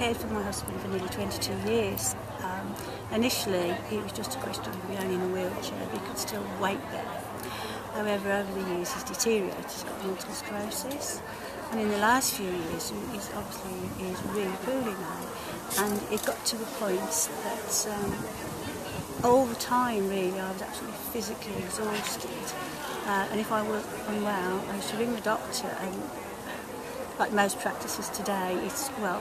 cared for my husband for nearly 22 years. Initially, it was just a question of being only in a wheelchair, but he could still wait there. However, over the years, he's deteriorated. He's got multiple sclerosis. And in the last few years, he's really poorly now. And it got to the point that all the time, really, I was absolutely physically exhausted. And if I were unwell, I used to ring the doctor, and like most practices today, it's, well,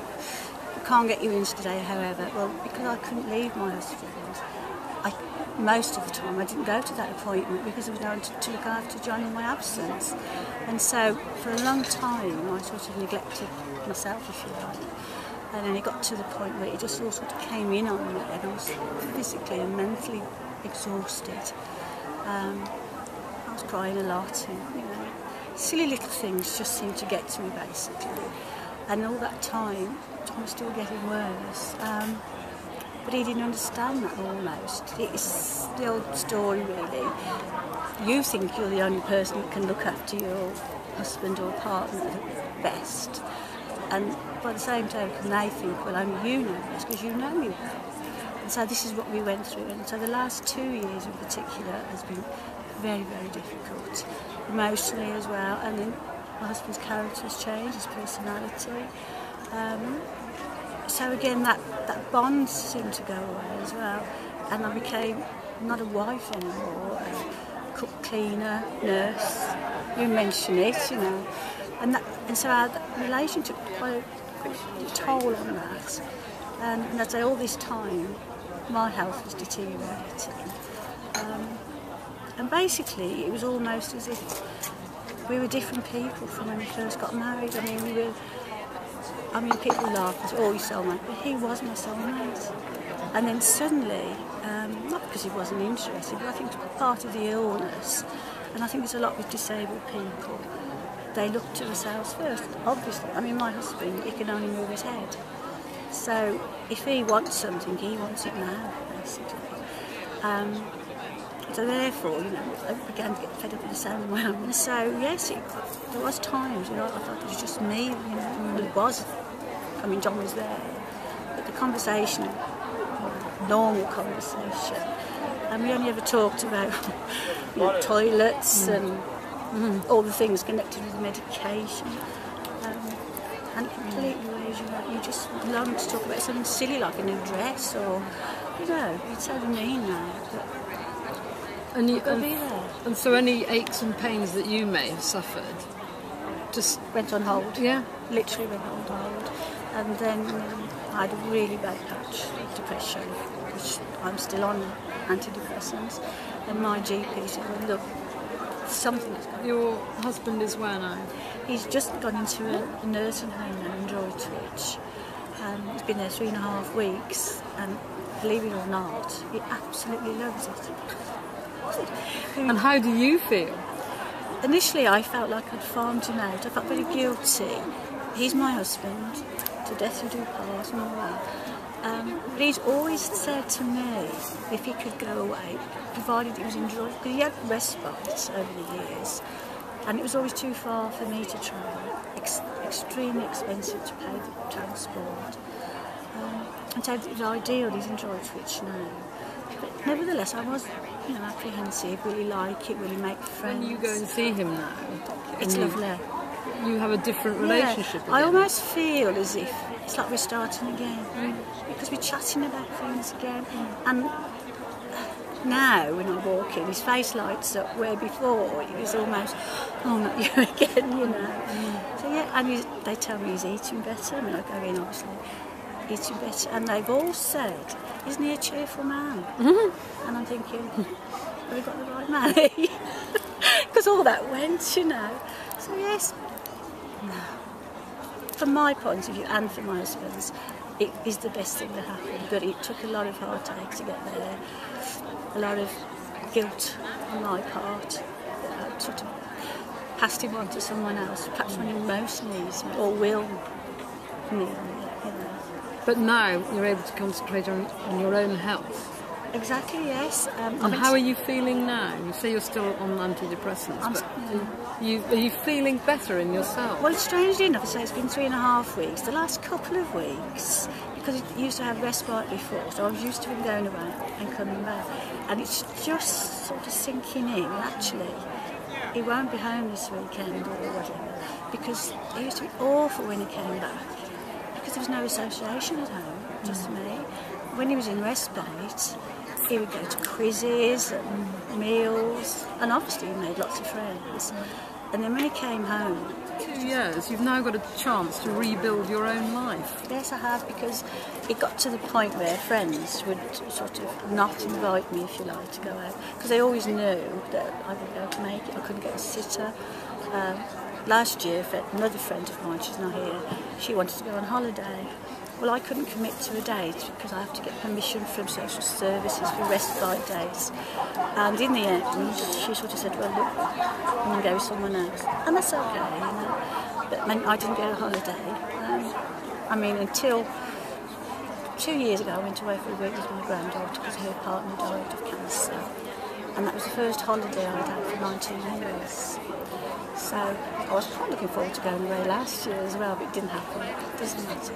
we can't get you in today, however. Well, because I couldn't leave my husband, most of the time I didn't go to that appointment because there was no one to look after John in my absence. And so for a long time I sort of neglected myself, if you like. And then it got to the point where it just all sort of came in on me, and I was physically and mentally exhausted. I was crying a lot, and silly little things just seemed to get to me, basically. And all that time, John was still getting worse. But he didn't understand that almost. It's the old story, really. You think you're the only person that can look after your husband or partner the best. And by the same token, they think, well, only you know best because you know me well. And so this is what we went through. And so the last 2 years in particular has been very, very difficult. Emotionally as well. And then my husband's character has changed, his personality. So again, that bond seemed to go away as well, and I became not a wife anymore, a cook, cleaner, nurse. You mention it, and so our relation took quite a toll on that. And I'd say all this time, my health was deteriorating, and basically it was almost as if we were different people from when we first got married. I mean, people laugh and say, oh, your soulmate, but he was my soulmate. And then suddenly, not because he wasn't interested, but I think it's part of the illness, and I think there's a lot with disabled people, they look to themselves first, obviously. I mean, my husband, he can only move his head. So if he wants something, he wants it now, basically. So therefore, I began to get fed up with the sound of my own. And so, yes, there was times, I thought it was just me, but it wasn't. I mean, John was there. But the conversation, normal conversation, and we only ever talked about toilets and all the things connected with the medication. And it completely weighs you out. You just long to talk about something silly like a new dress or, it's so mean now. And so any aches and pains that you may have suffered just went on hold. Yeah. Literally went on hold. And then I had a really bad patch, depression, which I'm still on antidepressants. And my GP said, well, look, something's going on. Your husband is where now? He's just gone into a nursing home now in Droitwich. He's been there 3.5 weeks, and believe it or not, he absolutely loves it. And how do you feel? Initially I felt like I'd farmed him out. I felt very guilty. He's my husband, to death we do part and all that. But he's always said to me if he could go away, provided it was enjoyable, because he had respite over the years, and it was always too far for me to travel, extremely expensive to pay the transport. And so it was ideal he's in Droitwich now. But nevertheless, I was, apprehensive. Will he like it? Will he make friends? When you go and see him now, it's lovely. You have a different relationship. Yeah, I almost feel as if it's like we're starting again, because we're chatting about things again. And now, when I walk in, his face lights up, where before it was almost, oh, not you again, So yeah, and they tell me he's eating better. I mean, I go in, obviously, eating better, and they've all said, isn't he a cheerful man? And I'm thinking, have we got the right man? Because all that went, So yes, from my point of view and from my husband's, it is the best thing that happened. But it took a lot of heartache to get there, a lot of guilt on my part that I sort of passed him on to someone else, perhaps when he most needs me or will need me. But now you're able to concentrate on your own health. Exactly, yes. And how are you feeling now? You say you're still on antidepressants, but are you feeling better in yourself? Well, strangely enough, I say it's been 3.5 weeks. The last couple of weeks, because it used to have respite before, so I was used to him going away and coming back. And it's just sort of sinking in, actually. He won't be home this weekend or whatever, because it used to be awful when he came back, because there was no association at home, just me. When he was in respite, he would go to quizzes and meals, and obviously he made lots of friends. And then when he came home... 2 years, you've now got a chance to rebuild your own life. Yes, I have, because it got to the point where friends would sort of not invite me, if you like, to go out, because they always knew that I would be able to make it. I couldn't get a sitter. Last year, another friend of mine, she's not here, she wanted to go on holiday. Well, I couldn't commit to a date because I have to get permission from social services for respite days. And in the end, she sort of said, well, look, I'm going to go with someone else. And that's okay, you know. But I didn't get a holiday. I mean, until 2 years ago, I went away for a week with my granddaughter because her partner died of cancer. And that was the first holiday I'd had for 19 years. So I was quite looking forward to going away last year as well, but it didn't happen. It doesn't matter.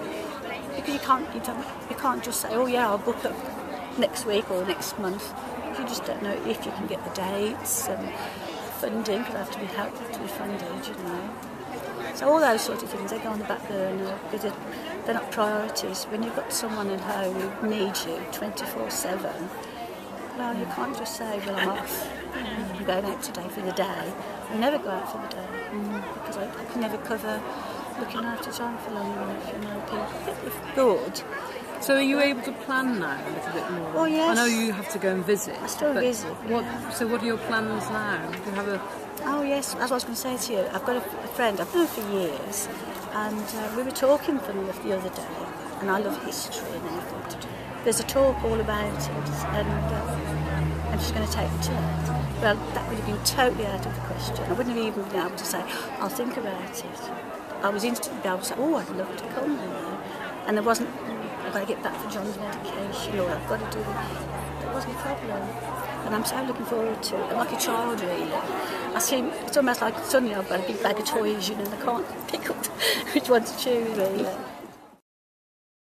Because you can't just say, oh yeah, I'll book up next week or next month. You just don't know if you can get the dates and funding, because I have to be funded, you know. So all those sort of things, they go on the back burner because they're not priorities. When you've got someone at home who needs you 24/7, well, you can't just say, well, I'm off. I'm going out today for the day. I never go out for the day because I can never cover looking after John for long enough, you know, people. It's good. So are you able to plan now a little bit more? Oh, yes. I know you have to go and visit. I still visit. So what are your plans now? Do you have a... Oh, yes, as I was going to say to you, I've got a friend I've known for years, and we were talking for the other day, and I love history and everything. There's a talk all about it, and I'm just going to take me to it. Well, that would have been totally out of the question. I wouldn't have even been able to say, I'll think about it. I was instantly able to say, oh, I'd love to come, you know. And there wasn't, I've got to get back for John's medication, or I've got to do it. That wasn't a problem. And I'm so looking forward to it. I'm like a child, really. I seem, it's almost like suddenly I've got a big bag of toys, you know, and I can't pick up which one to choose, really.